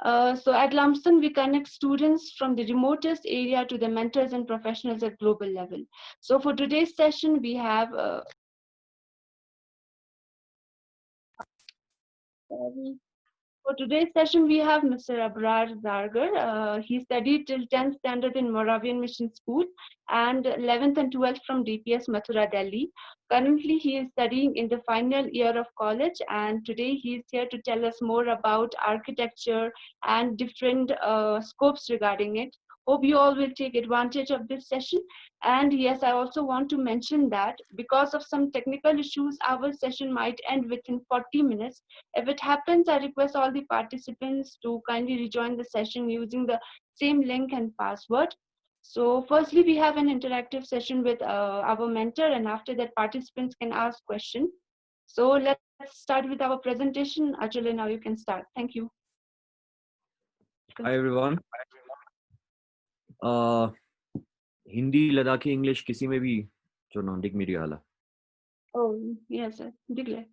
So at Lumsden, we connect students from the remotest area to the mentors and professionals at global level. So for today's session, we have for today's session, we have Mr. Abrar Zargar. He studied till 10th standard in Moravian Mission School and 11th and 12th from DPS Mathura, Delhi. Currently, he is studying in the final year of college, and today he is here to tell us more about architecture and different scopes regarding it. Hope you all will take advantage of this session. And yes, I also want to mention that because of some technical issues, our session might end within 40 minutes. If it happens, I request all the participants to kindly rejoin the session using the same link and password. So firstly, we have an interactive session with our mentor, and after that, participants can ask questions. So let's start with our presentation. Achal, now you can start. Thank you. Hi everyone. Hindi, Ladakhi, English, किसी में भी जो नॉन्डिक मेरी हाल है. Oh yes, sir. Declare.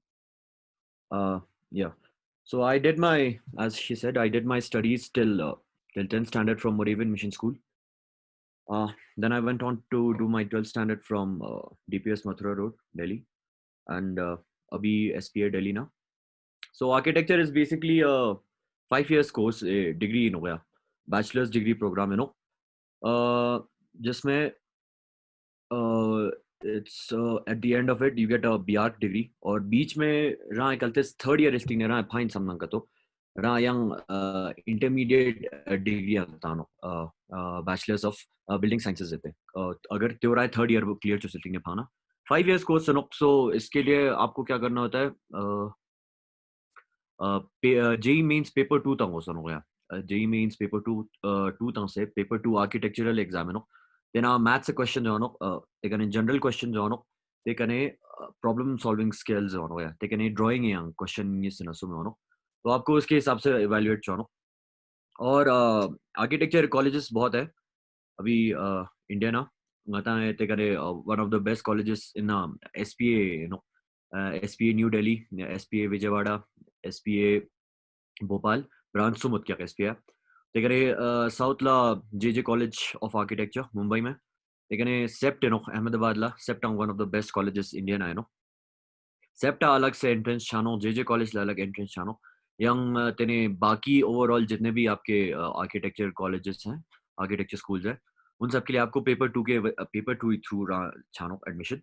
Yeah. So I did my, as she said, I did my studies till 10th standard from Moravian Mission School. Then I went on to do my 12th standard from DPS Mathura Road, Delhi, and abhi SPA Delhi now. So architecture is basically a 5 years course, a degree in gaya, bachelor's degree program, जिसमें it's at the end of it you get a BArch degree और बीच में रहा कलते third year इसलिए रहा fine समना का तो रहा yang intermediate degree आता no bachelor's of building sciences देते अगर त्यो रहा third year वो clear जो सिलती है पाना 5 years course सुनो so इसके लिए आपको क्या करना होता है JEE means paper 2 तंग हो सुनो गया JEE means paper 2 तंग से paper 2 architectural exam है नो then maths a question जो नो they can general question जो नो they can problem solving skills जो नो या they can drawing yang question ये सुनो सुनो नो तो आपको उसके हिसाब से evaluate जो नो और architecture colleges बहुत है अभी इंडिया ना मता है ते करे one of the best colleges in SPA you know SPA New Delhi SPA Vijayawada SPA Bhopal branch सुमुत क्या SPA ते करे साउथ ला JJ College of Architecture Mumbai में ते करे सेप्ट नो अहमदाबाद ला CEPT one of the best colleges Indian है नो सेप्ट अलग से एंट्रेंस छानो JJ College ला अलग एंट्रेंस छानो यंग तेने बाकी ओवरऑल जितने भी आपके आर्किटेक्चर कॉलेजेस हैं आर्किटेक्चर स्कूल्स हैं उन सब के लिए आपको पेपर 2 के पेपर 2 थ्रू छानो एडमिशन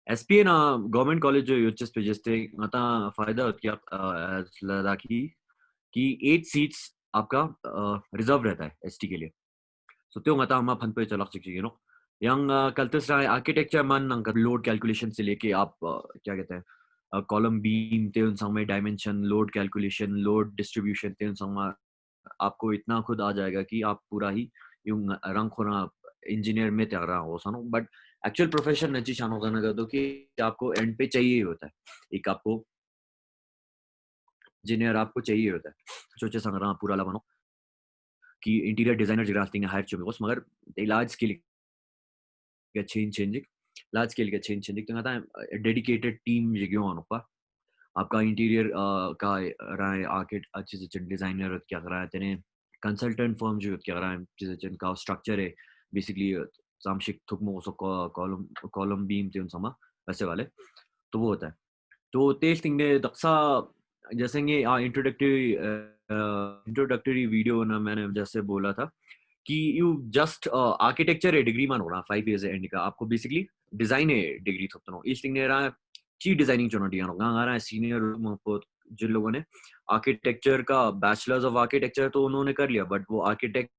SPA ना गवर्नमेंट कॉलेज जो यूएचएस पे जस्ते आता फायदा क्या लद्दाखी कि 8 सीट्स आपका रिजर्व रहता है एसटी के लिए सो त्यो मता हम फन पे चला सकते यू नो यंग कल्तस रहा आर्किटेक्चर मन अंक लोड कैलकुलेशन से लेके आप क्या कहते हैं कॉलम बीम ते उन संग में dimension load calculation load distribution ते उन संग में आपको इतना खुद आ जाएगा कि आप पूरा ही यूं रंग खोना इंजीनियर में तैयार रहा हो सनो बट एक्चुअल प्रोफेशन नची शान होगा ना तो कि आपको एंड पे चाहिए होता है एक आपको इंजीनियर आपको चाहिए होता है सोचे संग रहा पूरा लबनो कि इंटीरियर डिजाइनर जरा आस्तिंग हायर चुमे बस मगर लार्ज स्केल का चेंजिंग लार्ज स्केल का चेंजिंग तो आता है डेडिकेटेड टीम जगह अनुपा आपका इंटीरियर का रहा है आर्किट अच्छे से डिजाइनर क्या कर रहा है तेने कंसल्टेंट फर्म जो क्या कर रहा है जिनका स्ट्रक्चर है बेसिकली सामशिक थुकमो सो कॉलम कॉलम बीम थे उन समा वैसे वाले तो वो होता है तो तेज थिंग ने दक्सा जैसे ये इंट्रोडक्टरी वीडियो ना मैंने जैसे बोला था कि यू जस्ट आर्किटेक्चर है डिग्री मान हो रहा 5 years है एंड का आपको बेसिकली डिजाइन है डिग्री थोपता नो इस थिंग ने रहा चीफ डिजाइनिंग चुनौती दिया नो आ रहा है सीनियर जिन लोगों ने आर्किटेक्चर का बैचलर्स ऑफ आर्किटेक्चर तो उन्होंने कर लिया बट वो आर्किटेक्ट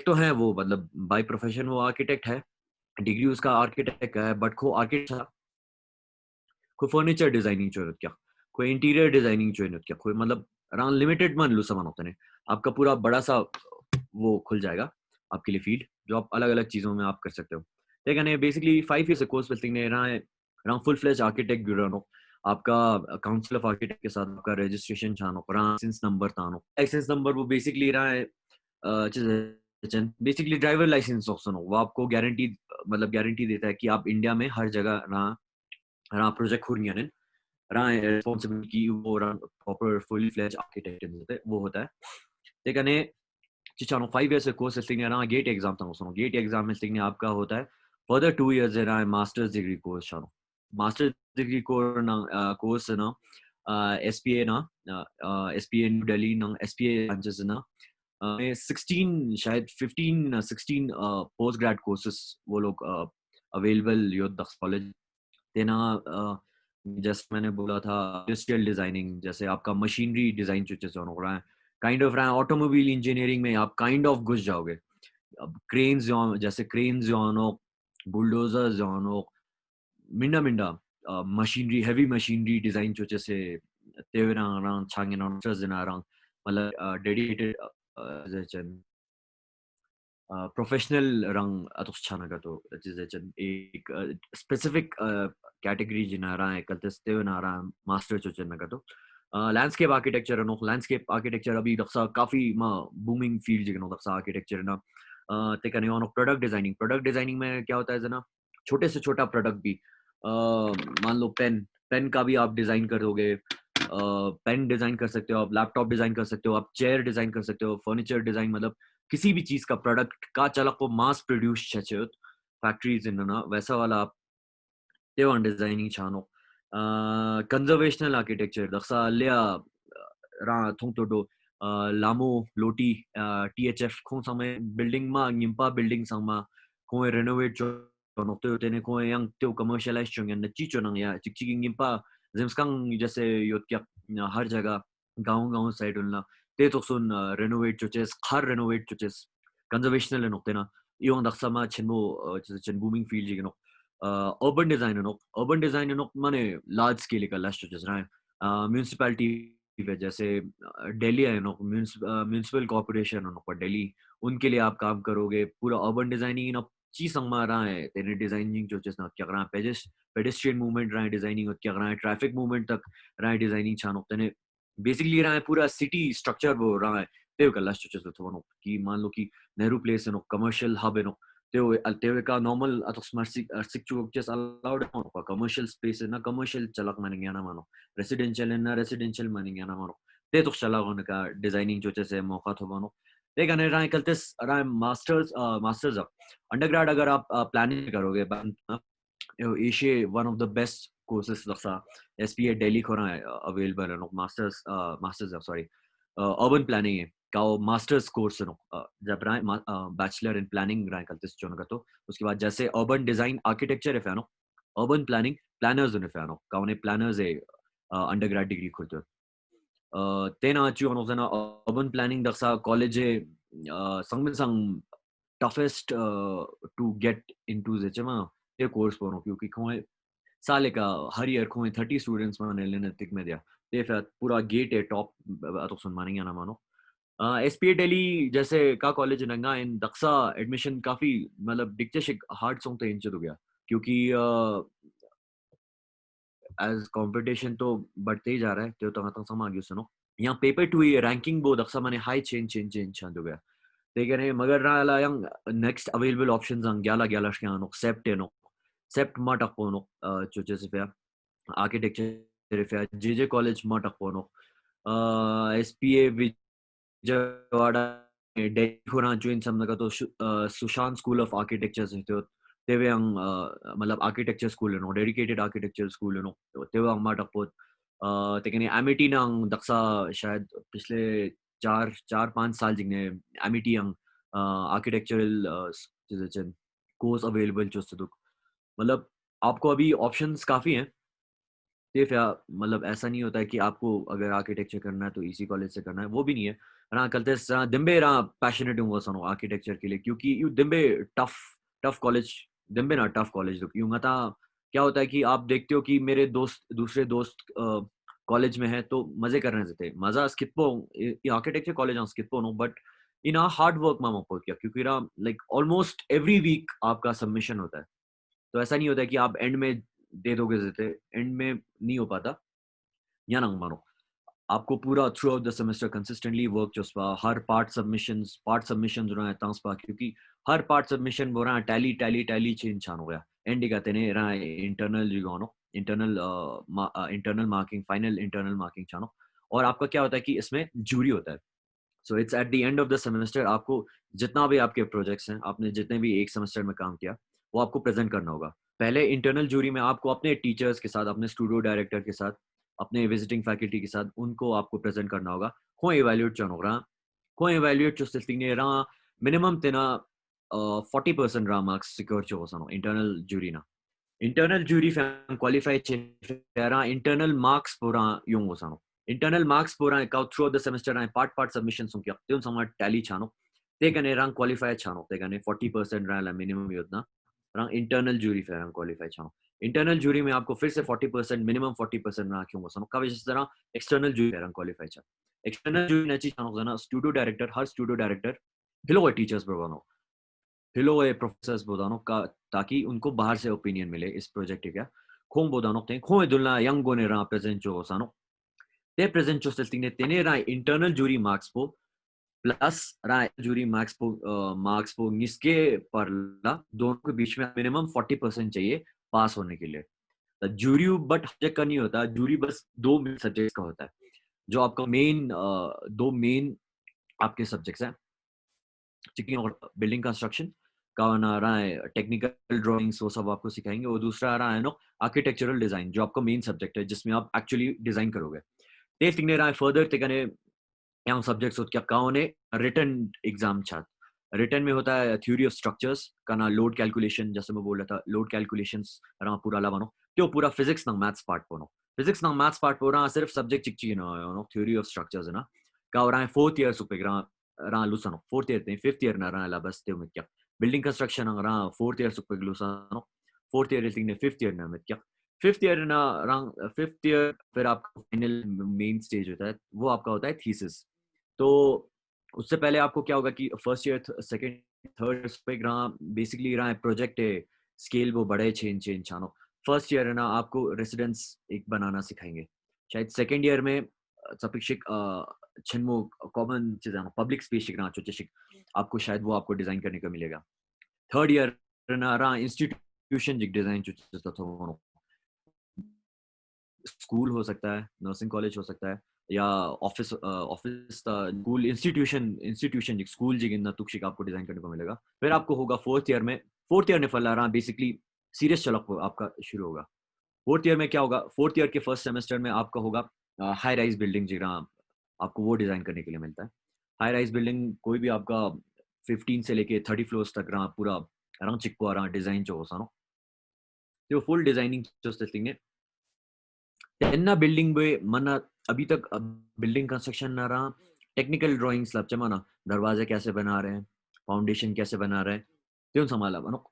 तो है वो मतलब बाय प्रोफेशन वो आर्किटेक्ट है डिग्री उसका आर्किटेक्ट है बट को आर्किटेक्ट कोई फर्नीचर डिजाइनिंग चाहिए क्या कोई इंटीरियर डिजाइनिंग चाहिए क्या कोई मतलब अराउंड लिमिटेड मान लो सामान होता है आपका पूरा बड़ा सा वो खुल जाएगा आपके लिए फील्ड जो आप अलग अलग चीजों में आप कर सकते हो लेकिन बेसिकली 5 years कोर्स बिल्डिंग ने रहा है अराउंड फुल फ्लेज आर्किटेक्ट गिरानो आपका काउंसिल ऑफ आर्किटेक्ट के साथ आपका रजिस्ट्रेशन छानो लाइसेंस नंबर तानो लाइसेंस नंबर वो बेसिकली रहा है बेसिकली ड्राइवर लाइसेंस ऑप्शन हो वो आपको गारंटी मतलब गारंटी देता है कि आप इंडिया में हर जगह रहा प्रोजेक्ट खुरियान रहा रिस्पांसिबिलिटी की वो प्रॉपर फुली फ्लेज आर्किटेक्ट वो होता है ते कने चिचानो 5 years कोर्स लिंग ना गेट एग्जाम था उसनो गेट एग्जाम में लिंग आपका होता है फर्दर 2 years है ना masters degree course चानो masters degree course ना एसपीए ना एसपीए न्यू दिल्ली ना एसपीए ब्रांचेस ना 16 शायद 15 16 पोस्ट ग्रेड कोर्सेस वो लोग अवेलेबल यो दक्ष कॉलेज देना जैसे मैंने बोला था इंडस्ट्रियल डिजाइनिंग जैसे आपका मशीनरी डिजाइन जो जैसे हो रहा है काइंड ऑफ रहा है ऑटोमोबाइल इंजीनियरिंग में आप काइंड ऑफ घुस जाओगे अब क्रेन्स जैसे cranes bulldozers Minda Minda machinery heavy machinery design जो जैसे तेवरा छांगे मतलब डेडिकेटेड प्रोफेशनल रंग अतुस छानगा तो जिसे एक स्पेसिफिक कैटेगरी जिना रहा है कल्तेस्ते ना रहा मास्टर जो चनगा तो लैंडस्केप आर्किटेक्चर नो लैंडस्केप आर्किटेक्चर अभी दक्सा काफी बूमिंग फील्ड जिनो दक्सा आर्किटेक्चर ना ते कने ऑन प्रोडक्ट डिजाइनिंग में क्या होता है जना छोटे से छोटा प्रोडक्ट भी मान लो पेन पेन का भी आप डिजाइन करोगे पेन डिजाइन कर सकते हो आप लैपटॉप डिजाइन कर सकते हो आप चेयर डिजाइन कर सकते हो फर्नीचर डिजाइन मतलब किसी भी चीज का प्रोडक्ट का चलक को मास प्रोड्यूस छे फैक्ट्रीज इन ना वैसा वाला आप तेवन डिजाइनिंग छानो कंजर्वेशनल आर्किटेक्चर दक्षा लिया रा थोंग तो दो लामो लोटी टीएचएफ खों समय बिल्डिंग मा निम्पा बिल्डिंग संगमा खों रेनोवेट जो नोक्तो तेने खों yang त्यो कमर्शियलाइज चोंग न चीचो नंग या चिकचिकिंग निम्पा जिम्सकांग जैसे योत क्या हर जगह गांव साइड उनला ते तो सुन रेनोवेट जो चेस खार रेनोवेट जो चेस कंजर्वेशनल नोक्ते ना इयों दक्षा मा चेनबो चेन बूमिंग फील्ड जिगनो अर्बन डिजाइन माने लार्ज स्केल का लास्ट जो है म्यूनिसिपैलिटी जैसे दिल्ली है म्यूनिसिपल कॉर्पोरेशन पर दिल्ली उनके लिए आप काम करोगे पूरा अर्बन डिजाइनिंग चीज रहा है तेने डिजाइनिंग जो चीज ना क्या रहा है पेडेस्ट्रियन मूवमेंट रहा है डिजाइनिंग क्या रहा है ट्रैफिक मूवमेंट तक रहा है डिजाइनिंग छानो तेने बेसिकली रहा है पूरा सिटी स्ट्रक्चर वो रहा है तेव का लास्ट जो चीज कि मान लो कि नेहरू प्लेस है कमर्शियल हब है तेवे का नॉर्मल अतोस मर्सिक चुक जस अलाउड है कमर्शियल स्पेस है ना कमर्शियल चलक मानेंगे ना मानो रेसिडेंशियल है ना रेसिडेंशियल मानेंगे ना मानो ते तो चला का डिजाइनिंग जो जैसे मौका तो बनो देखा नहीं रहा कल रहा मास्टर्स अंडरग्रेड अगर आप प्लानिंग करोगे Asia one of the best courses Daksha SPA Delhi को रहा है अवेलेबल है मास्टर्स सॉरी अर्बन प्लानिंग है का मास्टर्स कोर्स जब रहा बैचलर इन प्लानिंग रहा कल चुनगा तो उसके बाद जैसे अर्बन डिजाइन आर्किटेक्चर है फैनो अर्बन प्लानिंग प्लानर्स ने फैनो का उन्हें प्लानर्स है अंडरग्रेड डिग्री खुलते तेना अचू ना अर्बन प्लानिंग दक्षा कॉलेज है संग टफेस्ट टू गेट इनटू जेचमा ये कोर्स पढ़ो क्योंकि खोए साले का हर ईयर खोए 30 स्टूडेंट्स माने लेने तिक में दिया ते फिर पूरा गेट है टॉप तो सुन मानेंगे ना मानो एसपीए दिल्ली जैसे का कॉलेज नंगा इन दक्षा एडमिशन काफी मतलब डिक्टेशिक हार्ड सॉन्ग तो इंच हो गया क्योंकि एज कंपटीशन तो बढ़ते ही जा रहा है तो समा आगे सुनो यहाँ पेपर टू ये रैंकिंग बहुत दक्षा माने हाई चेंज हो गया लेकिन मगर रहा yang next available options ang gyala shkya no sept ma takpono chuche fe architecture fe jj college ma takpono spa vijayawada delhi khona join samnaga to sushan school of architecture se to teve ang matlab architecture school no dedicated architecture school no teve ang ma takpot tekene amity nang daksa shayad पिछले 4-5 साल जिंगने एमिटी यंग architectural course available जो मतलब आपको अभी options काफी हैं सिर्फ या मतलब ऐसा नहीं होता है कि आपको अगर आर्किटेक्चर करना है तो इसी कॉलेज से करना है वो भी नहीं है रहा कलते दिम्बे रहा पैशनेट हूँ सनो आर्किटेक्चर के लिए क्योंकि यू दिम्बे टफ कॉलेज दिम्बे ना टफ कॉलेज यूँ था क्या होता है कि आप देखते हो कि मेरे दूसरे दोस्त कॉलेज में है तो मजे करने से थे मजा स्किपो आर्किटेक्चर कॉलेज स्किपो नो बट इन हार्ड वर्क में मपो किया क्योंकि लाइक ऑलमोस्ट एवरी वीक आपका सबमिशन होता है तो ऐसा नहीं होता है कि आप एंड में दे दोगे देते एंड में नहीं हो पाता या ना मानो आपको पूरा throughout the semester consistently work चुस्पा हर पार्ट सबमिशंस हो रहा है तांसपा क्योंकि हर पार्ट सबमिशन हो रहा है टैली चेंज छान हो गया एंड का तेने रहा इंटरनल जिगोनो internal marking, final internal marking चानो। और आपका क्या होता है कि इसमें जूरी होता है। So it's at the end of the semester आपको जितना भी आपके प्रोजेक्ट्स हैं, आपने जितने भी एक सेमेस्टर में काम किया, वो आपको प्रेजेंट करना होगा। पहले इंटरनल जूरी में आपको अपने टीचर्स के साथ, अपने स्टूडियो डायरेक्टर के साथ, अपने विजिटिंग फैकल्टी के साथ उनको आपको प्रेजेंट करना होगा। को इवैल्यूएट चानोगा, को इवैल्यूएट जो स्टिंग रा मिनिमम तेना 40% रा मार्क्स सिक्योर चो सनो इंटरनल जूरी ना। Internal jury fan qualify era internal marks pura yung usano. Internal marks pura ikaw throughout the semester ay part submissions sung kyak tyon sama tally chano. Te kane rang qualify chano. Te kane 40% rang la minimum yodna. Rang internal jury fan rang qualify chano. Internal jury में आपको फिर से 40% minimum 40% रहा क्यों उसनो का वजह से तरह external jury रंग qualify चा external jury नची चानो जना studio director हर studio director हिलो teachers बरवानो हिलो प्रोफेसर्स बोदानो का ताकि उनको बाहर से ओपिनियन मिले इस प्रोजेक्ट क्या खों बोदानो ते खों दुलना यंग गोने रा प्रेजेंट जो सानो ते प्रेजेंट जो स्टिंग ने तेने रा इंटरनल जूरी मार्क्स पो प्लस रा जूरी मार्क्स पो निसके पर ला दोनों के बीच में मिनिमम 40% चाहिए पास होने के लिए। जूरी बट चेक का नहीं होता, जूरी बस दो सब्जेक्ट्स का होता है। जो आपका मेन दो मेन आपके सब्जेक्ट्स हैं, चिकिंग और बिल्डिंग कंस्ट्रक्शन का आ रहा है, टेक्निकल ड्राइंग्स वो सब आपको सिखाएंगे। और दूसरा आ रहा है नो आर्किटेक्चरल डिजाइन, जो आपका मेन सब्जेक्ट है जिसमें आप एक्चुअली डिजाइन करोगे। टेस्टिंग ने रहा है फर्दर तेकने यहाँ सब्जेक्ट्स होते क्या काउने रिटन एग्जाम छात रिटन में होता है थ्योरी ऑफ स्ट्रक्चर्स का ना लोड कैलकुलेशन, जैसे मैं बोल रहा था लोड कैलकुलेशंस रहा पूरा लावानो त्यो पूरा फिजिक्स ना मैथ्स पार्ट पोनो फिजिक्स ना मैथ्स पार्ट पो रहा सिर्फ सब्जेक्ट चिक्ची ना थ्योरी ऑफ स्ट्रक्चर्स है ना का रहा है फोर्थ ईयर सुपे रहा लुसानो फोर्थ ईयर थे फिफ्थ ईयर ना रहा ला बस त्यो में क्या बिल्डिंग कंस्ट्रक्शन रहा फोर्थ ईयर सुपे लुसानो फोर्थ ईयर ने फिफ्थ ईयर ना में क्या फिफ्थ ईयर ना रहा फिफ्थ ईयर फिर आपका फाइनल मेन स्टेज होता है, वो आपका होता है थीसिस। तो उससे पहले आपको क्या होगा कि फर्स्ट ईयर सेकंड थर्ड पे रहा बेसिकली रहा है प्रोजेक्ट है स्केल वो बड़े चेंज चेंज छानो। फर्स्ट ईयर है ना आपको रेसिडेंस एक बनाना सिखाएंगे। शायद सेकंड ईयर में सपिशिक छिनमो कॉमन चीज है पब्लिक स्पेस शिक चेशिक आपको शायद वो आपको डिजाइन करने को मिलेगा। थर्ड ईयर ना रहा इंस्टीट्यूशन डिजाइन जो स्कूल हो सकता है, नर्सिंग कॉलेज हो सकता है, या office office school institution school जिगिन तुक्षिक आपको डिजाइन करने को मिलेगा। फिर आपको होगा फोर्थ ईयर ने फल रहा बेसिकली सीरियस चलक आपका शुरू होगा। फोर्थ ईयर में क्या होगा, फोर्थ ईयर के फर्स्ट सेमेस्टर में आपका होगा हाई राइज बिल्डिंग जिगरा आपको वो डिजाइन करने के लिए मिलता है। हाई राइज बिल्डिंग कोई भी आपका 15 से लेके 30 फ्लोर्स तक रहा पूरा रंग चिक्को रहा डिजाइन जो हो सानो तो फुल डिजाइनिंग जो स्टिंग है त्यांना बिल्डिंग बे मना अभी तक बिल्डिंग कंस्ट्रक्शन ना रहा टेक्निकल ड्राइंग्स लब चमाना दरवाजे कैसे बना रहे हैं, फाउंडेशन कैसे बना रहे हैं त्यों संभाला बनो।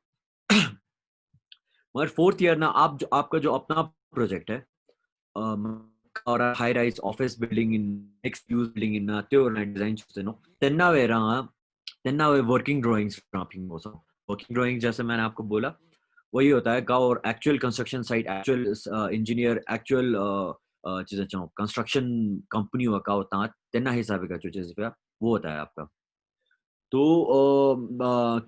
मगर फोर्थ ईयर ना आप जो आपका जो अपना प्रोजेक्ट है और high rise office building in next use building in त्यो डिजाइन चुसे नो त्यांना वे वर्किंग ड्राइंग्स वर्किंग ड्राइंग जैसे मैंने आपको बोला वही होता है का और actual construction site actual engineer actual चीजें चाहो कंस्ट्रक्शन कंपनी हुआ का होता है तेना हिसाब का जो चीज वो होता है आपका। तो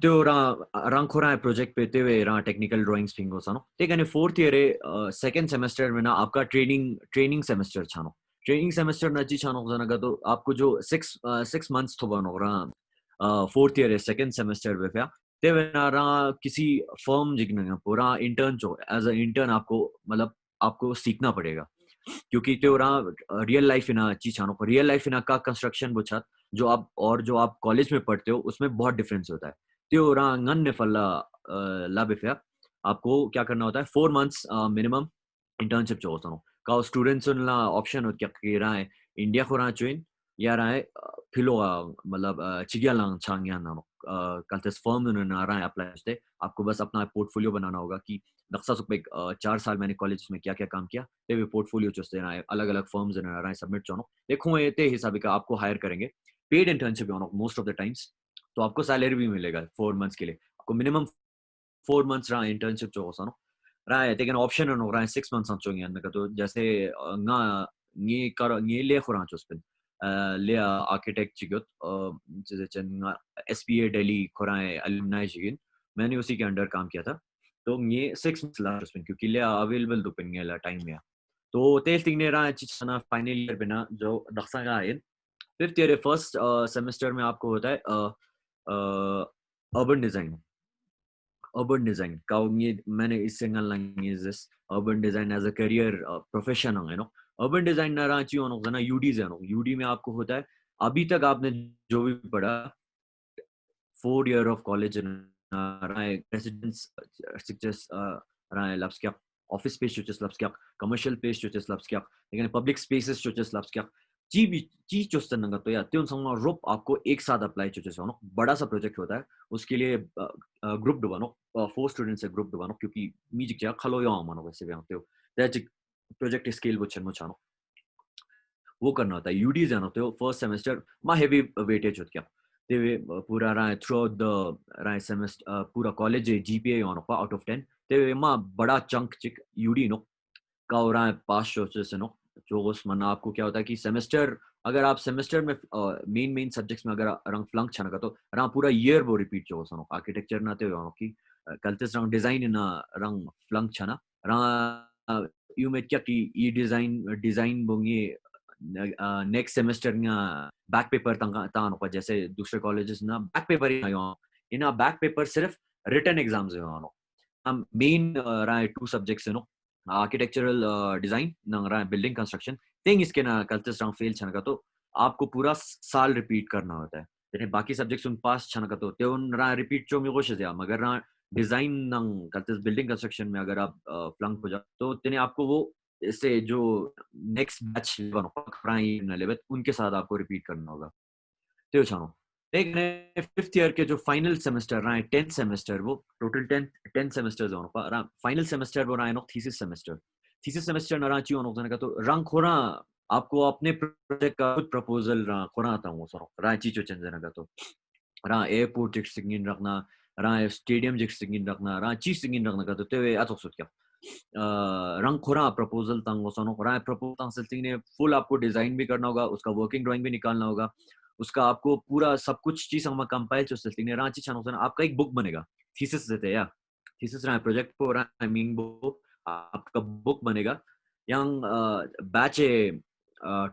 त्यो रंग खोरा है प्रोजेक्ट पे ते रहा टेक्निकल ड्राइंग्स पिंगो सानो ते कने फोर्थ ईयर सेकंड सेमेस्टर में ना आपका ट्रेनिंग सेमेस्टर छानो ट्रेनिंग सेमेस्टर नची छानो जना का तो आपको जो 6 मंथ्स तो बनो रहा फोर्थ ईयर सेकंड सेमेस्टर पे ते वेना रहा किसी फर्म जिगना पूरा इंटर्न जो एज अ इंटर्न आपको मतलब आपको सीखना पड़ेगा, क्योंकि त्यो रहा रियल लाइफ इन चीज छानो रियल लाइफ इन का कंस्ट्रक्शन बुछा जो आप और जो आप कॉलेज में पढ़ते हो उसमें बहुत डिफरेंस होता है। त्यो रहा ngन ने फल्ला ला बिफया आपको क्या करना होता है 4 मंथ्स मिनिमम इंटर्नशिप जो होता है का स्टूडेंट्स ला ऑप्शन हो क्या कि रहा है इंडिया को रहा चुइन या रहा है फिलो मतलब चिगिया लांग चांग या ना कल्टेस फर्म ने ना रहा है अप्लाई करते आपको बस अपना पोर्टफोलियो बनाना होगा कि नक्शा सुप 4 साल मैंने कॉलेज में क्या क्या काम किया ते भी पोर्टफोलियो चुस्ते ना अलग अलग फर्म्स ने रहा है सबमिट चानो देखो ये ते हिसाब का आपको हायर करेंगे paid internship most of the times. तो आपको सैलरी भी मिलेगा 4 मंथ्स के लिए, आपको मिनिमम 4 मंथ्स रहा इंटर्नशिप जो होता रहा है लेकिन ऑप्शन रहा है 6 मंथ्स का तो जैसे nga nge le khora chospin le architect चिगत जैसे चन एसपीए दिल्ली खोरा है अलुमनाई चिगिन मैंने उसी के अंडर काम किया था। तो ये 6 months last spin क्योंकि ले available तो पिन गेला time या तो तेल तिंगने रहा चिचना final year बिना जो दक्षा का है फिर तेरे first semester में आपको होता है urban design का ये मैंने इस single language this urban design as a career profession है नो urban design ना रांची होनो ना UD है नो UD में आपको होता है अभी तक आपने जो भी पढ़ा 4 year of college residence suggest lapskjak office space choches lapskjak commercial space choches lapskjak लेकिन public spaces choches lapskjak चीज चोस्तन नंगा तो या त्यों संग रोप आपको एक साथ अप्लाई चोचेस होनो बड़ा सा प्रोजेक्ट होता है उसके लिए ग्रुप डुबानो 4 स्टूडेंट्स से ग्रुप डुबानो क्योंकि म्यूजिक क्या खलो यो मानो वैसे भी आते हो दैट प्रोजेक्ट स्केल वो चन्मो चानो वो करना होता है यूडी जाना होता है फर्स्ट सेमेस्टर मा हेवी वेटेज होता है ते पूरा रहा थ्रू आउट द रहा सेमेस्टर पूरा college GPA on out of 10 ते मा बड़ा चंक चिक यूडी नो का हो रहा है पास शोचे से नो जो उस मना आपको क्या होता है कि सेमेस्टर अगर आप सेमेस्टर में मेन सब्जेक्ट्स में अगर रंग फ्लंक छना का तो रंग पूरा ईयर वो रिपीट जो सनो आर्किटेक्चर ना ते हो कि कलते रंग डिजाइन ना रंग फ्लंक छना रंग यू में क्या कि ये डिजाइन बोंगे नेक्स्ट सेमेस्टर ना बैक पेपर तंग तानो का जैसे दूसरे कॉलेजेस ना बैक पेपर ही आयो इन बैक पेपर सिर्फ रिटन एग्जाम्स है मेन रहा है 2 सब्जेक्ट्स है नो आर्किटेक्चरल डिजाइन नंग रहा है बिल्डिंग कंस्ट्रक्शन थिंग इसके ना कल्चर रंग फेल छन का तो आपको पूरा साल रिपीट करना होता है यानी बाकी सब्जेक्ट्स उन पास छन का तो ते उन रहा रिपीट जो मिगोश है मगर रहा डिजाइन नंग कल्चर बिल्डिंग कंस्ट्रक्शन में अगर आप फ्लंक हो जाओ तो तेने आपको वो इससे जो नेक्स्ट बैच लेवल उनके साथ आपको रिपीट करना होगा तो छानो एक ने 5th ईयर के जो फाइनल सेमेस्टर रहा है 10th सेमेस्टर वो टोटल 10 सेमेस्टर्स होनो पा रहा फाइनल सेमेस्टर वो रहा है नो थीसिस सेमेस्टर ना रांची होनो का तो रंग खोरा आपको अपने प्रोजेक्ट का खुद प्रपोजल रहा खोरा था वो सरो रांची चो चंजन का तो रहा एयरपोर्ट जिक सिंगिन रखना रहा स्टेडियम जिक सिंगिन रखना रांची सिंगिन रखना का तो ते आतो सुत क्या रंग खोरा प्रपोजल तंग वो सनो रहा प्रपोजल तंग से ने फुल आपको डिजाइन भी करना होगा उसका वर्किंग ड्राइंग भी निकालना होगा उसका आपको पूरा सब कुछ चीज हम कंपाइल चो सल्ती ने रांची छानो सना आपका एक बुक बनेगा थीसिस देते या थीसिस रहा प्रोजेक्ट को रहा आई मीन वो आपका बुक बनेगा यंग बैच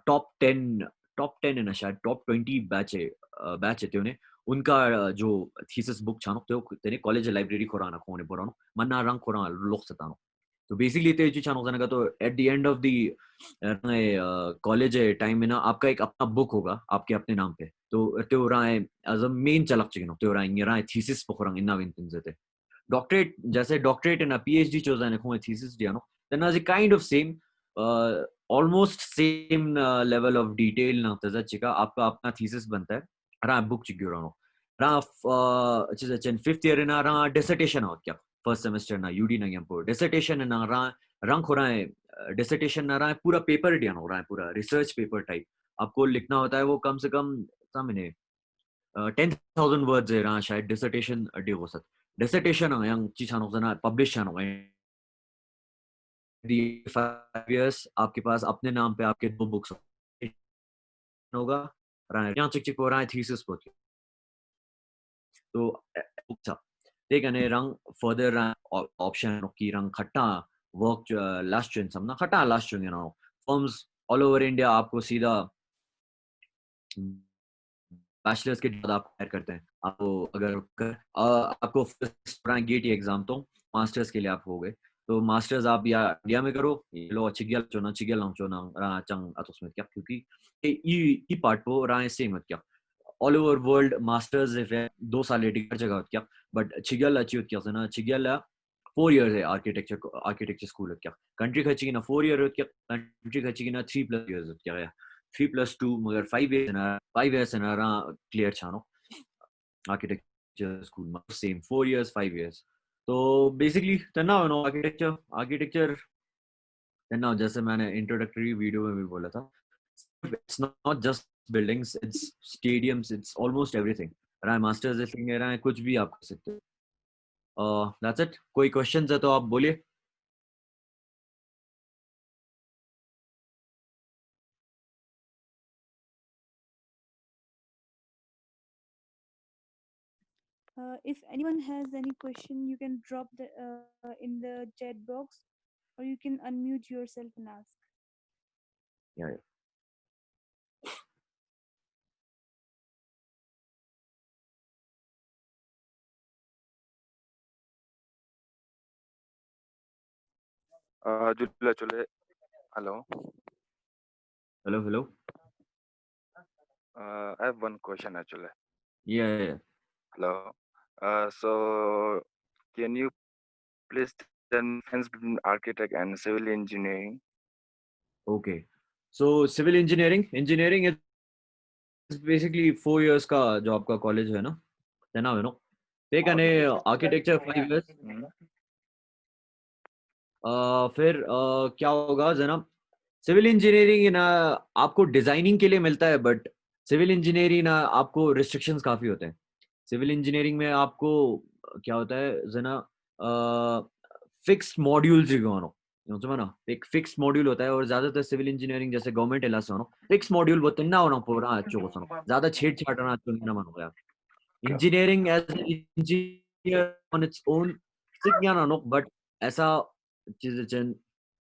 टॉप 10 है ना शायद टॉप 20 बैच है उन्हें उनका जो थीसिस बुक छानो तो तेने कॉलेज लाइब्रेरी खोराना खोने बोरानो मन्ना रंग खोरा लोग सतानो तो बेसिकली ते जी छानो का तो at the end of the college time में ना आपका एक अपना बुक होगा आपके अपने नाम पे तो त्यो रहा है एज अ मेन चलक चिकनो त्यो रहा है थीसिस पखोरंग इन्ना विंतिन जेते डॉक्टरेट जैसे डॉक्टरेट ना पीएचडी चोजा ने खोए थीसिस दिया नो then as a kind of same almost same level of detail ना तजा चिका आपका अपना थीसिस बनता है रहा बुक चिग्यो नो रहा अच्छा अच्छा 5th ईयर ना रहा डिसर्टेशन हो क्या फर्स्ट सेमेस्टर ना यूडी ना यंपो डिसर्टेशन ना रहा रंग हो रहा है डिसर्टेशन ना रहा है पूरा पेपर दिया हो रहा है पूरा रिसर्च पेपर टाइप आपको लिखना होता है वो कम से कम सामने 10,000 वर्ड्स है रहा शायद डिसर्टेशन डे हो सकता डिसर्टेशन हो yang चीज हानो जना पब्लिश हानो 5 years आपके पास अपने नाम पे आपके 2 बुक्स होगा रहा यहाँ चिक चिक हो रहा है थीसिस पर तो अच्छा ठीक है ने रंग फर्दर ऑप्शन की रंग खट्टा वर्क लास्ट चुन समना खट्टा लास्ट चुन ना फर्म्स ऑल ओवर इंडिया आपको सीधा बैचलर्स के बाद आप हायर करते हैं आपको अगर आपको फर्स्ट रैंक गेट एग्जाम तो मास्टर्स के लिए आप हो गए तो मास्टर्स आप या इंडिया में करो लो चिगियल चोना चंग अतुस्मित क्या क्योंकि ई पार्ट को राय सेम मत क्या all over world masters if है 2 साल हर जगह क्या बट चिगियल अच्छी क्या ना चिगियल 4 years है आर्किटेक्चर स्कूल क्या कंट्री खची ना 4 year क्या कंट्री खची ना 3+ years क्या 3+2 मगर 5 years है ना क्लियर छानो आर्किटेक्चर स्कूल में सेम 4 years 5 years तो बेसिकली तना नो आर्किटेक्चर तना जैसे मैंने इंट्रोडक्टरी वीडियो में भी बोला था it's not just buildings it's stadiums it's almost everything रहा है मास्टर्स इसलिए रहा है कुछ भी आप कर सकते हो दैट्स इट कोई क्वेश्चंस है तो आप बोलिए If anyone has any question, you can drop in the chat box, or you can unmute yourself and ask. Yeah. Julia Chole. Hello. Hello. I have one question actually. Yeah. Hello. So can you please tell me difference between architect and civil engineering? Okay. So civil engineering is basically 4 years का जो आपका college है ना है ना पे कने architecture 5 years Hmm? फिर क्या होगा जना सिविल इंजीनियरिंग ना आपको डिजाइनिंग के लिए मिलता है बट सिविल इंजीनियरिंग ना आपको रिस्ट्रिक्शंस काफी होते हैं सिविल इंजीनियरिंग में आपको क्या होता है जना फिक्स्ड मॉड्यूल्स रिगानो समझो ना एक फिक्स्ड मॉड्यूल होता है और ज्यादातर सिविल इंजीनियरिंग जैसे गवर्नमेंट इलास होनो फिक्स मॉड्यूल वो तिन्ना होना पूरा अच्छो को सुनो ज्यादा छेड़छाड़ ना अच्छो नहीं ना मानो गया Okay. Engineering as an engineer on its own सिक ना नो बट ऐसा चीज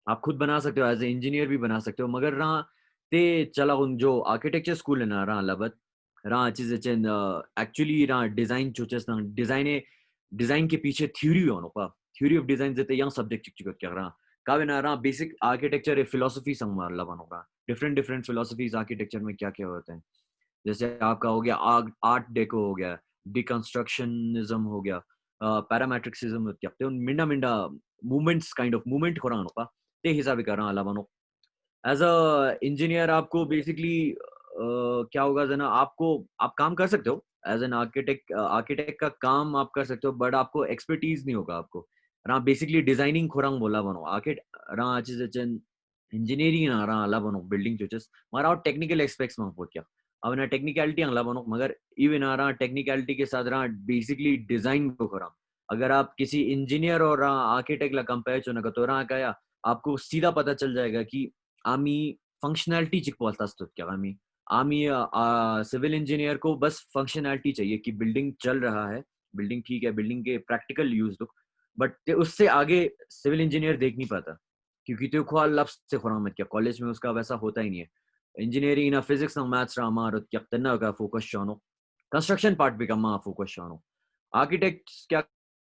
आप खुद बना सकते हो एज ए इंजीनियर भी बना सकते हो मगर रहा ते चला उन जो आर्किटेक्चर स्कूल है ना रहा लबत रहा चीज एक्चुअली रहा डिजाइन चुचेस ना डिजाइन के पीछे थ्योरी हो ना थ्योरी ऑफ डिजाइन जते यंग सब्जेक्ट चिक क्या रहा कावे ना रहा बेसिक आर्किटेक्चर ए फिलोसफी संग मार लबन रहा डिफरेंट डिफरेंट फिलोसफीज आर्किटेक्चर में क्या क्या होते हैं जैसे आपका हो गया आर्ट डेको हो गया डिकंस्ट्रक्शनिज्म हो गया पैरामेट्रिक्सिज्म क्या ते Minda Minda movements kind of movement हो रहा होगा ते हिसाब कर रहा अलावा एज अ इंजीनियर आपको बेसिकली क्या होगा जना आपको आप काम कर सकते हो एज एन आर्किटेक्ट का काम आप कर सकते हो बट आपको एक्सपर्टीज नहीं होगा आपको रहा बेसिकली डिजाइनिंग खुरंग बोला बनो आर्किट रहा चीज इंजीनियरिंग ना रहा अला बनो बिल्डिंग चोचेस मारा टेक्निकल एस्पेक्ट्स में हो क्या अब ना टेक्निकलिटी अगला बनो मगर इवन आ रहा टेक्निकलिटी के साथ रहा बेसिकली डिजाइन को खुरंग अगर आप किसी इंजीनियर और आर्किटेक्ट ला कंपेयर चुना तो रहा क्या आपको सीधा पता चल जाएगा कि आमी फंक्शनैलिटी चिक क्या आमी सिविल इंजीनियर को बस फंक्शनैलिटी चाहिए कि बिल्डिंग चल रहा है बिल्डिंग ठीक है बिल्डिंग के प्रैक्टिकल यूज दो बट उससे आगे सिविल इंजीनियर देख नहीं पाता क्योंकि तो खुआ लफ्ज से खुरा मत क्या कॉलेज में उसका वैसा होता ही नहीं है इंजीनियरिंग ना फिजिक्स ना मैथ्स ना मार क्या तना का फोकस शानो कंस्ट्रक्शन पार्ट भी कम फोकस शानो आर्किटेक्ट क्या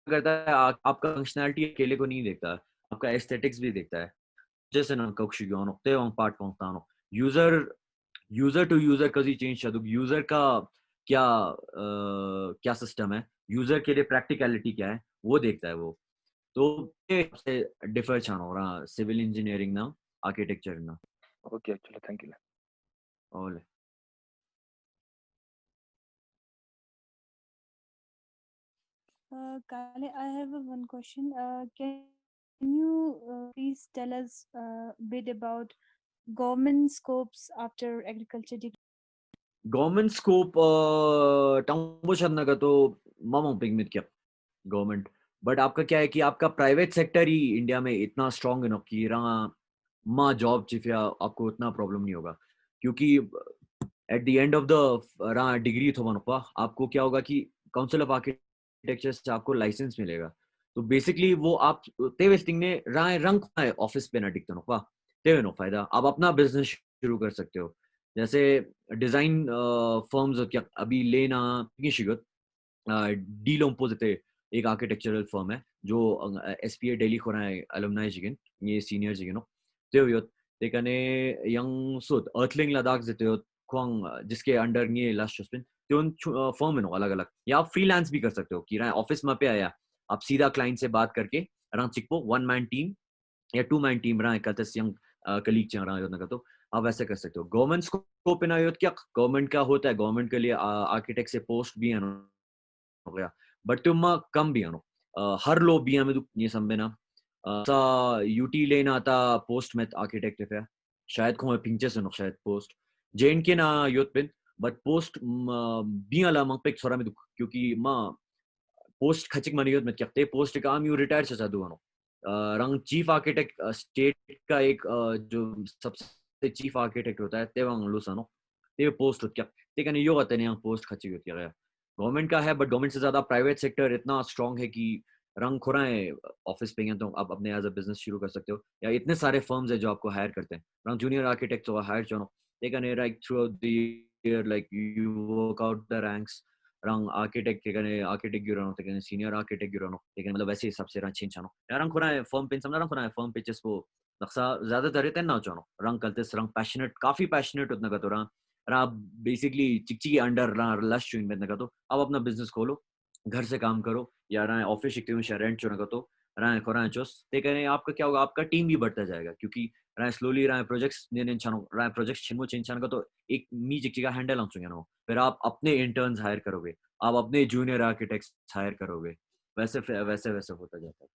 करता है आपका फंक्शनैलिटी अकेले को नहीं देखता आपका एस्थेटिक्स भी देखता है जैसे ना कक्षियों ते वंग पार्ट पहुंचतानो यूजर यूजर टू यूजर कजी चेंज शदुक यूजर का क्या सिस्टम है यूजर के लिए प्रैक्टिकलिटी क्या है वो देखता है वो तो से डिफर छान हो रहा सिविल इंजीनियरिंग ना आर्किटेक्चर ना Okay, actually, thank you. और Kale, I have one question. Can you please tell us a bit about government scopes after agriculture degree? Government scope टंबो छन्ना का तो मामा पिंग मित क्या गवर्नमेंट बट आपका क्या है कि आपका प्राइवेट सेक्टर ही इंडिया में इतना स्ट्रांग है ना कि रहा माँ जॉब चिफिया आपको उतना प्रॉब्लम नहीं होगा क्योंकि at the end of the रहा डिग्री थो मनपा आपको क्या होगा कि काउंसिल ऑफ आर्किटेक्चर से आपको लाइसेंस मिलेगा तो बेसिकली वो आप तेवे स्टिंग ने रहा रंग ऑफिस पे ना टिकते नो तेवे नो फायदा आप अपना बिजनेस शुरू कर सकते हो जैसे डिजाइन फर्म्स क्या अभी लेना शिगत डी लोम्पोजिटे एक आर्किटेक्चरल फर्म है जो एसपीए दिल्ली खोरा है अलुमनाई जिगन ये सीनियर जिगनो ते यो ते कने यंग सुद अर्थलिंग लद्दाख जेते यो खोंग जिसके अंडर ये लास्ट चुस्पिन ते उन फर्म है अलग अलग या आप फ्रीलांस भी कर सकते हो कि ऑफिस में पे आया आप सीधा क्लाइंट से बात करके रंग चिकपो 1 मैन टीम या 2 मैन टीम रहा कहते यंग कलीग चल रहा है तो आप वैसे कर सकते हो गवर्नमेंट को पिना क्या गवर्नमेंट का होता है गवर्नमेंट के लिए आर्किटेक्ट से पोस्ट भी है हो गया बट तुम कम भी आनो हर लो भी हमें ये संबेना सा यूटी लेना आता पोस्ट में आर्किटेक्ट है शायद को पिंचे से शायद पोस्ट जेन के ना योत पिन बट पोस्ट भी अला मंग पे छोरा में क्योंकि माँ पोस्ट खचिक मनी योत में क्या पोस्ट काम यू रिटायर से साधु आनो रंग चीफ आर्किटेक्ट स्टेट का एक जो सबसे चीफ आर्किटेक्ट होता है ते वंग लुसानो ते पोस्ट क्या ते कने यो आते ने पोस्ट खचिक होती है गवर्नमेंट का है, बट गवर्नमेंट से ज्यादा प्राइवेट सेक्टर इतना स्ट्रांग है कि रंग खुराएं ऑफिस पे हैं तो आप अपने एज अ बिजनेस शुरू कर सकते हो, या इतने सारे फर्म्स है जो आपको हायर करते हैं. रंग जूनियर आर्किटेक्ट तो हायर चलो, they can like throughout the year, like you work out the ranks. रंग आर्किटेक्ट के कने आर्किटेक्ट गिरानो ते कने सीनियर आर्किटेक्ट गिरानो ते कने मतलब वैसे हिसाब से रंग चेंज आनो या रंग खुराएं फर्म पे समझ रंग खुराएं फर्म पे जिसको नक्शा ज्यादा तरह ना चानो रंग कलते रंग पैशनेट काफी पैशनेट उतना का तो रंग आप बेसिकली चिकची के अंडर लश चुइन में का तो अब अपना बिजनेस खोलो, घर से काम करो या रहा ऑफिस शिफ्ट में रेंट चुना का तो रहा खोरा चोस ते कने आपका क्या होगा, आपका टीम भी बढ़ता जाएगा क्योंकि रहा स्लोली रहा प्रोजेक्ट्स ने छानो रहा प्रोजेक्ट्स छिनमो चेंज छान का तो एक मी चिकची का हैंडल हम सुनो, फिर आप अपने इंटर्न्स हायर करोगे, आप अपने जूनियर आर्किटेक्ट्स हायर करोगे, वैसे वैसे वैसे होता जाता है.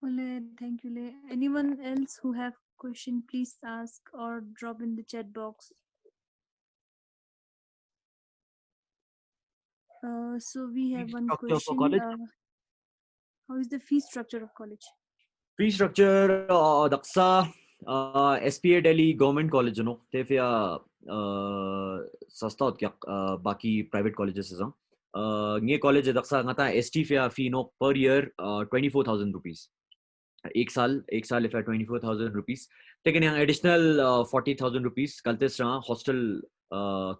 Ole, thank you, Le. Anyone else who have question, please ask or drop in the chat box. So we have one Structure for question. college? How is the fee structure of college? Fee structure दक्षा SPA Delhi government college नो ते फिर सस्ता होत क्या बाकी private colleges हैं. ये कॉलेज दक्षा ngata ST फी नो पर ईयर 24,000 रुपीस एक साल इफ 24,000 रुपीस लेकिन यहाँ एडिशनल 40,000 रुपीस कलते रहा हॉस्टल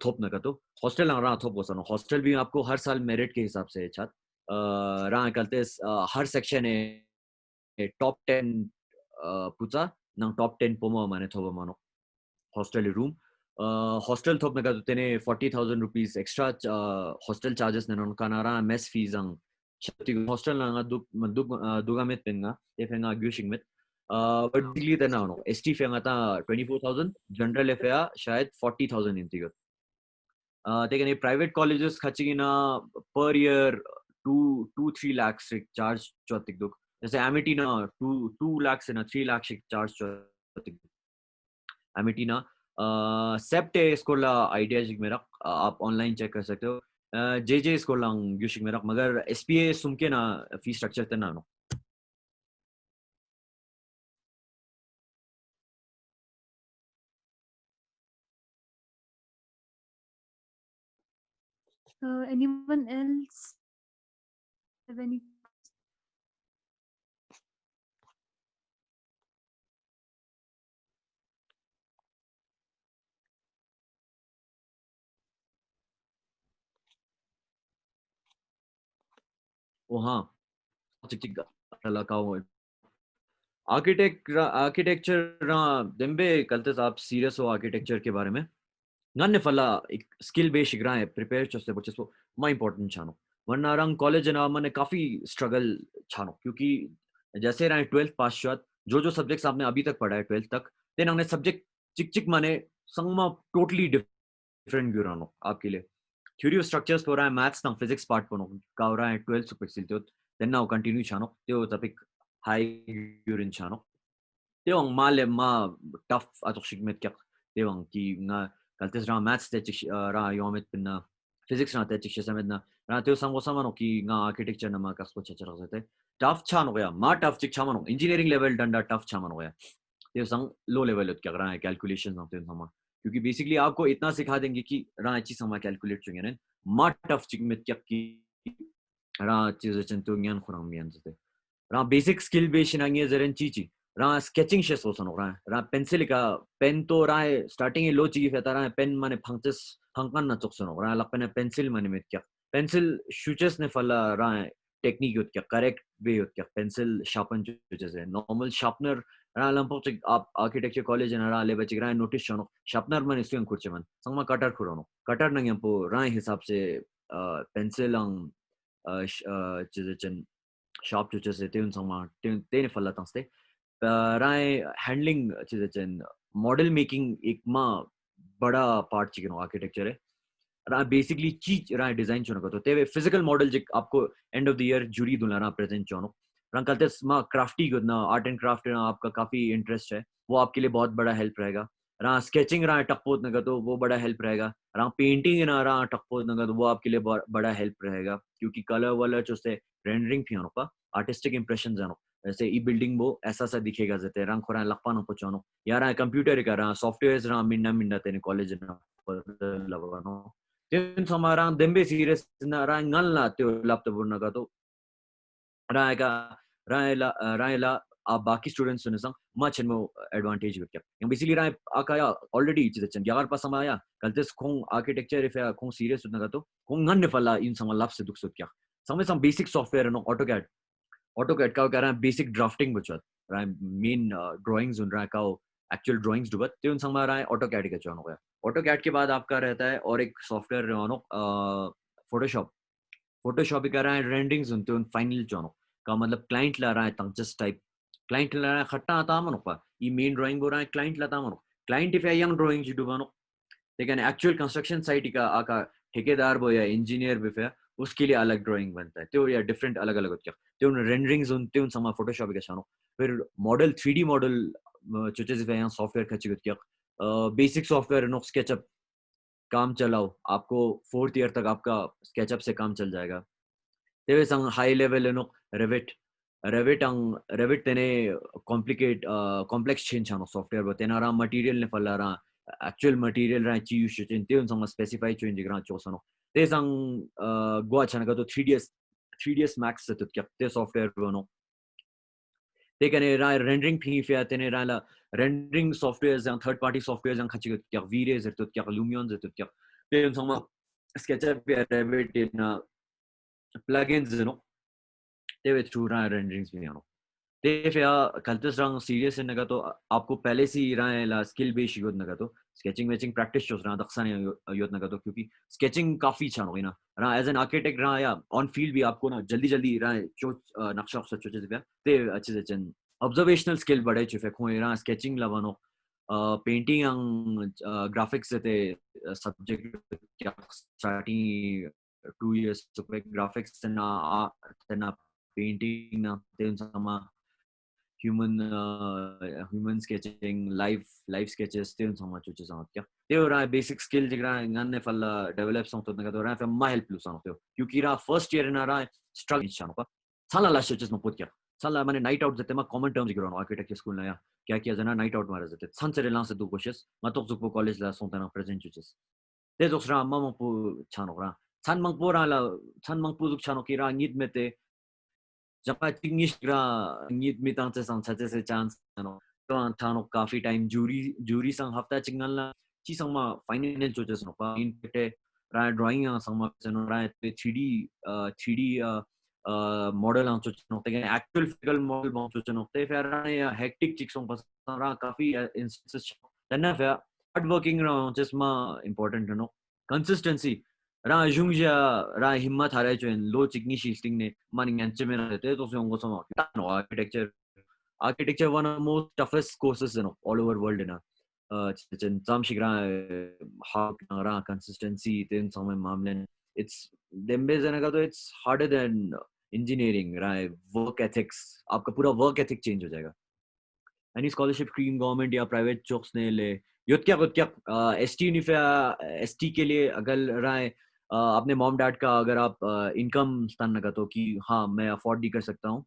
थोप न का तो हॉस्टल रहा थोप वसनो हॉस्टल भी आपको हर साल मेरिट के हिसाब से छात रहा कलते हर सेक्शन है टॉप 10 पुचा नंग टॉप 10 पोमो माने थोप मानो हॉस्टल रूम हॉस्टल थोप न का तो तेने 40,000 रुपीस एक्स्ट्रा हॉस्टल चार्जेस ने उनका नारा मेस फीस अंग hostel na nga duga met penga if nga gyushing met but basically then no ST fe nga ta 24,000 general fa shayad 40,000 intigot taken a private colleges khaching na per year 2 3 lakhs charge chotik duk जैसे Amity ना 2 लाख से ना 3 lakh charge chotik Amity ना सेप्ट इसको ला idea जिक मेरा आप online check कर सकते हो जे इसको लंग यूशिक मेरा मगर एसपीए सुमके ना फी स्ट्रक्चर तना नो Anyone else have any? ओ हाँ चिक चिक लकाओ आर्किटेक्चर ना देंबे कलते आप सीरियस हो आर्किटेक्चर के बारे में नन्ने फला एक स्किल बेस शिग्रा है प्रिपेयर चोस्ते बच्चे मा इम्पोर्टेंट छानो वरना रंग कॉलेज ना मैंने काफी स्ट्रगल छानो क्योंकि जैसे रहे 12th पास शॉट जो सब्जेक्ट्स आपने अभी तक पढ़ा है 12th तक देन हमने सब्जेक्ट चिक चिक माने संगमा टोटली डिफरेंट ग्यूरानो आपके लिए थ्योरी ऑफ स्ट्रक्चर्स हो रहा है मैथ्स ना फिजिक्स पार्ट पनो का हो रहा है 12th सुपर सिलते देन नाउ कंटिन्यू छानो त्यो टॉपिक हाई ग्यूरिन छानो त्यो माले मा टफ अतोशिक में क्या त्यो की ना kaltes ra maths te ra yomet pinna physics na te chik samedna ra teo sango samano ki nga architecture na ma kasko chachara zate tough chan ho gaya ma tough chik chamano engineering level danda tough chaman हो गया teo sang low level ut kya रहा है calculations ना teo sama क्योंकि basically आपको इतना सिखा देंगे कि रा अच्छी समा कैलकुलेट चुके हैं मा टफ चिक में क्या की रा चीज चंतु ज्ञान खुराम मियां जते रा बेसिक स्किल बेस नंगे जरन चीची रा स्केचिंग शेस हो सनो रा पेंसिल का पेन तो रा स्टार्टिंग लो ची फेता रा पेन माने फंक्चस फंकन ना चोक सनो रा लपने पेंसिल माने में क्या पेंसिल शूचेस ने फला रा टेक्निक होत क्या करेक्ट वे होत क्या पेंसिल शार्पन जो है नॉर्मल शार्पनर रा लंपो आप आर्किटेक्चर कॉलेज ना रा ले बच रा नोटिस चनो शार्पनर मन इसलिए खुर्चे मन संगमा कटर खुरोनो कटर नंगे पो रा हिसाब से पेंसिल अंग चीजें sharp tutors te un sama te ne falla tanste rai handling चीजें मॉडल मेकिंग एक माँ बड़ा पार्ट चिकन आर्किटेक्चर है रा बेसिकली चीज रा डिजाइन चुनो को तो तेरे फिजिकल मॉडल जिक आपको end of the year jury दुलाना प्रेजेंट चुनो रा कलते माँ क्राफ्टी को ना आर्ट एंड क्राफ्ट ना आपका काफी इंटरेस्ट है वो आपके लिए बहुत बड़ा हेल्प रहेगा रा स्केचिंग रा टकपोत नगा तो वो बड़ा हेल्प रहेगा रा पेंटिंग ना रा टकपोत नगा तो वो आपके लिए बड़ा हेल्प रहेगा क्योंकि कलर वलर जो से रेंडरिंग थी उनका आर्टिस्टिक इंप्रेशन जानो जैसे ई बिल्डिंग वो ऐसा सा दिखेगा जैसे रंग खोरा लपा ना पहुंचानो यार कंप्यूटर का रहा सॉफ्टवेयर रहा मिन्ना मिन्ना तेने कॉलेज ना लगानो Then samarang dembe serious na rang ngal na teo laptop na ka to raega raela बाकी स्टूडेंट्स सुने संग much and more advantage with क्या basically राय आकाया already चीज़ चंद यार पास समाया कल तेस खों architecture if या खों serious सुनना का तो खों गन ने फला इन संग लाभ से दुख सुत क्या समय some basic software नो AutoCAD का क्या रहा basic drafting बच्चा रहा main drawings उन रहा का actual drawings डुबत ते उन संग रहा AutoCAD का चुनाव गया AutoCAD के बाद आपका रहता है और एक software नो Photoshop भी कर रहा है renderings उनते उन final चुनाव का मतलब client ला रहा है तंग just type client ला रहा है खट्टा आता मनो पा ये main drawing हो रहा है client लाता मनो client if young drawing जी डुबानो लेकिन actual construction site का आका ठेकेदार बो या engineer भी फिर उसके लिए अलग drawing बनता है तो या different अलग अलग होता है तो उन renderings उनते उन समा Photoshop का शानो फिर model 3D model चुचे से यहाँ software खच्ची होती है basic software नो SketchUp काम चलाओ आपको 4th year तक आपका SketchUp से काम चल जाएगा तेरे संग high level नो Revit तेने complex change आनो software बते ना राम material ने फला राम actual material राम चीज़ शुचिन ते उन संग specify change ग्रां चोसनो ते संग गुआ चना का तो 3ds Max से तो क्या ते software बनो ते कने राम rendering भी फिर तेने राम ला rendering software जंग third party software जंग खच्ची क्या V-Ray से तो क्या Lumion से तो क्या ते उन संग SketchUp या Revit ना plugins नो ते वे थ्रू रहा renderings भी आनो ते फिर कल्चर्स रंग serious है नगा तो आपको पहले से ही रहा ला skill based योद नगा तो sketching matching practice चोस रहा दक्षाने योद नगा तो क्योंकि sketching काफी चानो है ना रहा as an architect रहा या on field भी आपको ना जल्दी रहा चो नक्शा से चोचे से ते अच्छे से चन observational skill बढ़े चुके खोए रहा sketching लवानो painting ang graphics से ते subject क्या starting 2 years तो graphics से ना painting na then sama human sketching live sketches then sama chuche sama kya te ora basic skill jigra nganne falla develop song to naga to ra fa ma help lu song to kyunki ra first year na ra struggle chano pa sala la sketches no pot kya sala mane night out zete ma common terms jigra no architecture school na ya kya jana night out mara zete san sere lance du courses ma to zupo college la song ta present chuches te zosra ma mo pu chano ra san mang po ra la san mang pu zuk chano ki ra ngit mete जब English NEET में तांचे संचाचे से chance no तो थानो काफी time jury संग हफ्ता चिंगल ची संग मा फाइनल चोचस नो पा इन पेटे रा ड्राइंग संग मा नो रा 3D मॉडल आं चोचस नो ते एक्चुअल फिजिकल मॉडल बन चोचस नो ते फिर रा हेक्टिक चिक संग पस रा काफी इंस्टेंसेस तन्ना फिर हार्ड वर्किंग रा जिसमा इंपॉर्टेंट नो कंसिस्टेंसी रा जुंगजा रा हिम्मत हारे जो इन लो चिकनी शीस्टिंग ने मानिंग एंचे में रहते तो से उनको समझ no architecture one of the most toughest courses all over world in chen sam shigra how ra consistency in some mamlen it's dembe janaga to it's harder than engineering right work ethics आपका पूरा work ethic change हो जाएगा any scholarship cream government या private jobs ने ले युद्ध क्या ST निफा ST के लिए अगर राय अपने मॉम डैड का अगर आप इनकम स्थान लगा तो कि हाँ मैं अफोर्ड नहीं कर सकता हूँ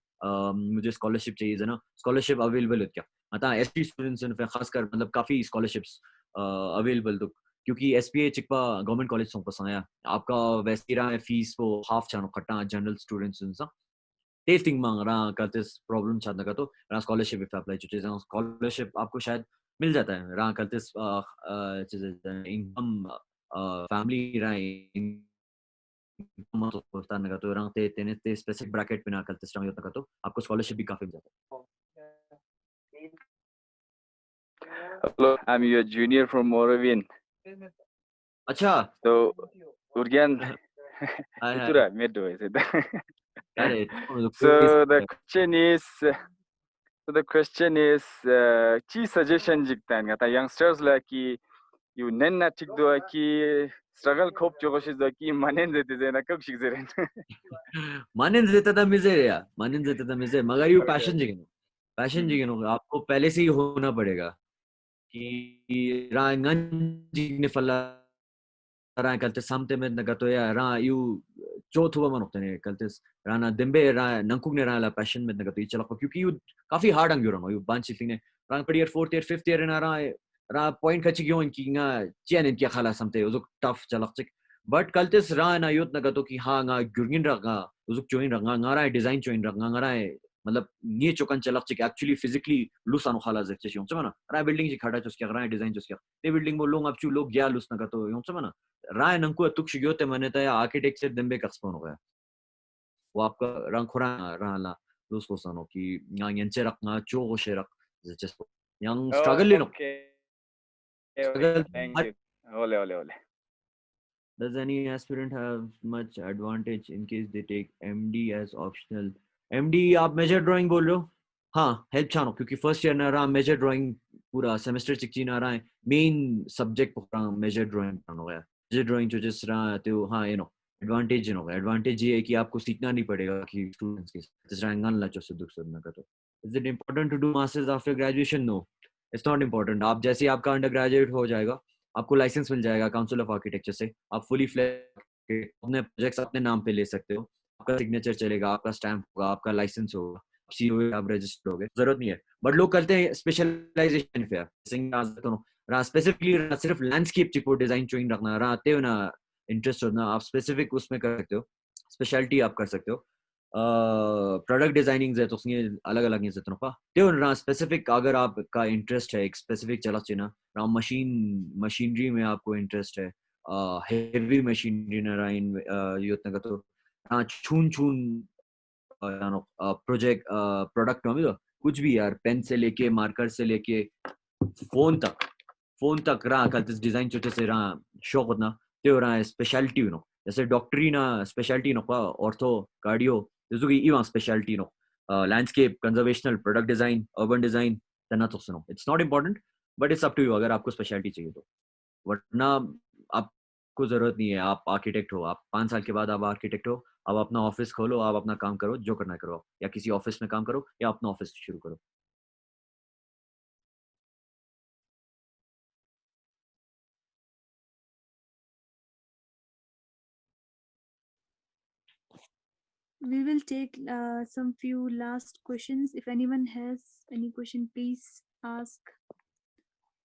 मुझे स्कॉलरशिप चाहिए ना स्कॉलरशिप अवेलेबल है क्या अतः एसटी स्टूडेंट्स ने खासकर मतलब काफी स्कॉलरशिप्स अवेलेबल तो क्योंकि एसपीए चिकपा गवर्नमेंट कॉलेज सों पसंद आया आपका वैसे रहा है फीस वो हाफ चानो खट्टा जनरल स्टूडेंट्स उनसा टेस्टिंग मांग रहा करते प्रॉब्लम चाहता का तो रहा स्कॉलरशिप पे अप्लाई चुके हैं स्कॉलरशिप आपको शायद मिल जाता है रहा करते इनकम फैमिली रहा तो होता है तो रंग ते तेने ते स्पेसिफिक ब्रैकेट पे ना करते स्ट्रॉन्ग होता का तो आपको स्कॉलरशिप भी काफी मिल जाता है Hello, I'm your junior from Moravian. अच्छा So, Urgyan, hi Itura, Medo is it? अरे So the question is, chi suggestion jiktan ngata youngsters la ki you nenna tik do ki struggle khop jogosh do ki manen zete zena kab shik zeren. मानन देता था मिजे मगर you passion Zingno आपको पहले से ही होना पड़ेगा कि रांगन जिगने फला रां कलते सामते में नगा तो या रां यू चौथ हुआ मनोते ने कलते राना दिम्बे रां नंकुक ने रां ला पैशन में नगा तो ये चला क्योंकि यू काफी हार्ड अंग यूरो यू बांची थिंग ने रां per year 4th year 5th year ना रां पॉइंट कच्ची क्यों इनकी ना चैन इनकी खाला समते उस टफ चला चिक but kaltes ra na yot na gato ki ha nga gurgin ra nga uzuk join ra nga ra design join ra nga ra मतलब ये चोकन चलक चिक एक्चुअली फिजिकली लुस अनु खाला जे चियों चमना रा बिल्डिंग जी खड़ा चुस क्या रा डिजाइन चुस क्या ते बिल्डिंग बो लोग अब चु लोग गया लुस ना तो यों चमना रा नंको तुक शिग्यो ते मने ता आर्किटेक्चर दंबे कस्पन हो गया वो आपका रंग खुरा रा ला लुस को सनो कि yang yenche rak nga cho go sherak जे चेस yang struggle no Okay. struggle Thank you. Ole. does any aspirant have much advantage in case they take MD as optional? MD आप मेजर ड्राइंग बोल रहे हो? हाँ help छानो क्योंकि first year ना रहा मेजर ड्राइंग पूरा सेमेस्टर चिक्ची ना रहा है मेन सब्जेक्ट पूरा मेजर ड्राइंग हो गया मेजर ड्राइंग जो जिस रहा तो हाँ एडवांटेज हो गया एडवांटेज ये है कि आपको सीखना नहीं पड़ेगा कि स्टूडेंट्स के जिस रहा अंगन लाचो से दुख सुनना का तो is it important to do masters after graduation no it's not important आप जैसे ही आपका अंडर ग्रेजुएट हो जाएगा आपको लाइसेंस मिल जाएगा काउंसिल ऑफ आर्किटेक्चर से आप फुली फ्लैट अपने प्रोजेक्ट्स अपने नाम पे ले सकते हो आपका सिग्नेचर चलेगा आपका स्टैम्प होगा आपका लाइसेंस होगा सीओ आप रजिस्टर हो गए जरूरत नहीं है बट लोग करते हैं स्पेशलाइजेशन फेयर स्पेसिफिकली सिर्फ लैंडस्केप चिको डिजाइन चोइंग रखना रहते हो ना इंटरेस्ट होना आप स्पेसिफिक उसमें कर सकते हो स्पेशलिटी आप कर सकते हो प्रोडक्ट डिजाइनिंग है तो उसमें अलग अलग नहीं सकते ना तो ना स्पेसिफिक अगर आपका इंटरेस्ट है एक स्पेसिफिक चला चाहिए ना मशीनरी में आपको इंटरेस्ट है heavy machinery na rain yot na to छून प्रोजेक्ट प्रोडक्ट में कुछ भी यार पेन से लेके मार्कर से लेके फोन तक रहा कल डिजाइन छोटे से रहा शौक होना ते रहा स्पेशलिटी नो जैसे डॉक्टरी ना स्पेशलिटी नो ऑर्थो कार्डियो जैसे कि इवन स्पेशलिटी नो landscape conservational product design urban design तना तो सुनो it's not important but it's up to you अगर आपको स्पेशलिटी चाहिए तो वरना आपको जरूरत नहीं है आप आर्किटेक्ट हो आप 5 साल के बाद आप आर्किटेक्ट हो आप अपना ऑफिस खोलो आप अपना काम करो जो करना करो या किसी ऑफिस में काम करो या अपना ऑफिस शुरू करो We will take some few last questions. If anyone has any question, please ask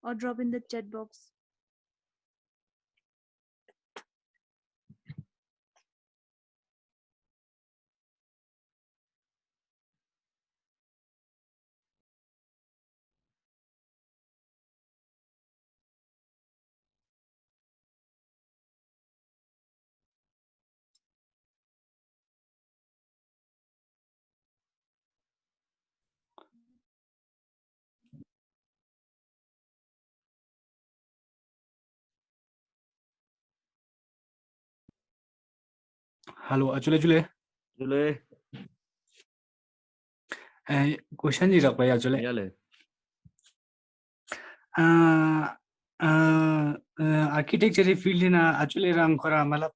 or drop in the chat box. Hello, Achule. चले Question ji rakpa ya Achule. Yale Architecture field na Achule rang khora malap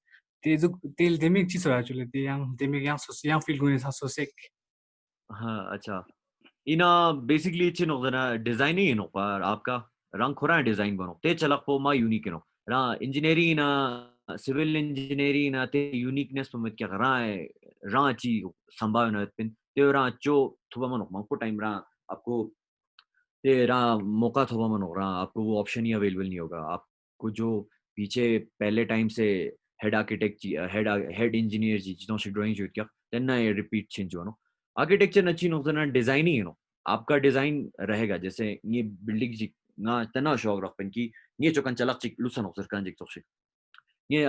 tel demik chi sora Achule te yang demik yang field gune sa sosek. हाँ अच्छा इना basically चिनो जना design ही no पर आपका रंग खोरा design बनो ते चलक पो मा यूनिक नो रा इंजीनियरिंग ना सिविल इंजीनियरिंग ना ते यूनिकनेस पे मत क्या करा है रा ची संभावना पिन ते रा चो थुबा मनो मंको टाइम रा आपको ते रा मौका थोबा मनो रा आपको वो ऑप्शन ही अवेलेबल नहीं होगा आपको जो पीछे पहले टाइम से हेड आर्किटेक्ट हेड इंजीनियर जी जितों से ड्राइंग जो क्या तेना ये रिपीट चेंज हो नो आर्किटेक्चर नची नो तना डिजाइन ही नो आपका डिजाइन रहेगा जैसे ये बिल्डिंग जी ना तना शौक रखपन की ये चोकन चलक चिक लुसन हो सरकान जिक तोक्षिक ये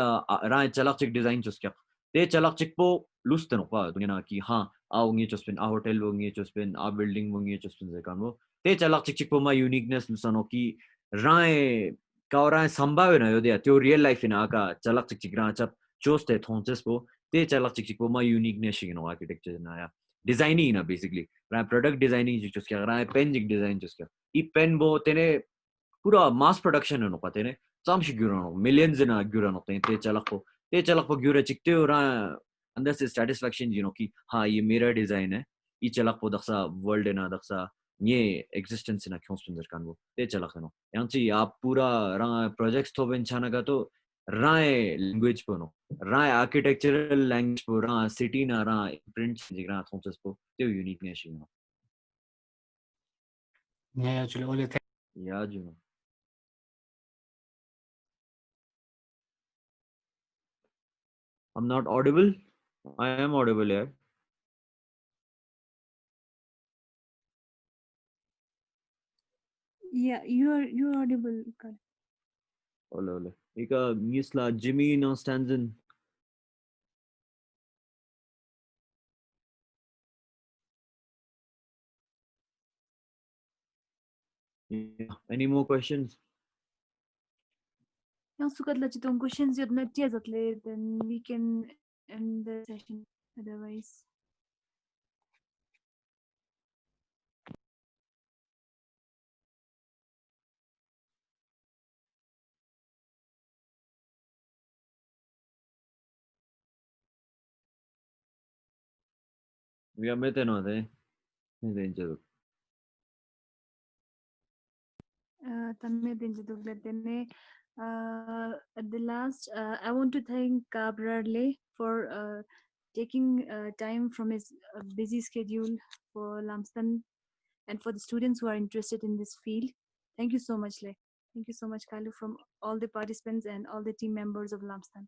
रा चलक चिक डिजाइन चुस क्या ते चलक चिक पो लुस्तनो पा दुनिया ना कि हाँ आओगे चुस्पिन आ होटल होंगे चुस्पिन आ बिल्डिंग होंगे चुस्पिन से काम वो ते चलक चिक चिक पो मा यूनिकनेस लुसनो कि राय का संभावना यो दे त्यो रियल लाइफ इन आका चलक चिक चिक रा चप चोस्ते थोंचेस पो ते चलक चिक चिक पो मा यूनिकनेस इन आर्किटेक्चर ना या डिजाइनिंग ना बेसिकली रा प्रोडक्ट डिजाइनिंग जो क्या रा पेन जिक डिजाइन जो क्या ई पेन बो तेने पूरा मास प्रोडक्शन नो पाते ने सामशी ग्यूरानो मिलियंस ना ग्यूरानो ते चलक पो ग्यूरा चिकते हो रा अंदर से सैटिस्फैक्शन यू नो कि हाँ ये मेरा डिजाइन है ये चलक पो दक्सा वर्ल्ड ना दक्सा ये एग्जिस्टेंस ना क्यों सुंदर कान वो ते चलक नो यहाँ से आप पूरा रा प्रोजेक्ट्स तो बेंचाना का तो राय लैंग्वेज पो नो राय आर्किटेक्चरल लैंग्वेज पो रा सिटी ना रा प्रिंट जिगरा थोंसेस पो ते uniqueness you know Yeah, Achule. Ole या जो I'm not audible. I am audible, yeah. Yeah, you're audible, Khalid. Ole, ole. Ika misla Jimmy no stands in. Yeah. Any more questions? Yang sukat lah citong questions yun na tiya zatle, then we can end the session. Otherwise. We are mete no de. Tamme din jidugla tene. At the last, I want to thank Kabrarle for taking time from his busy schedule for Lamstan and for the students who are interested in this field. Thank you so much, Le. Thank you so much, Kalu, from all the participants and all the team members of Lamstan.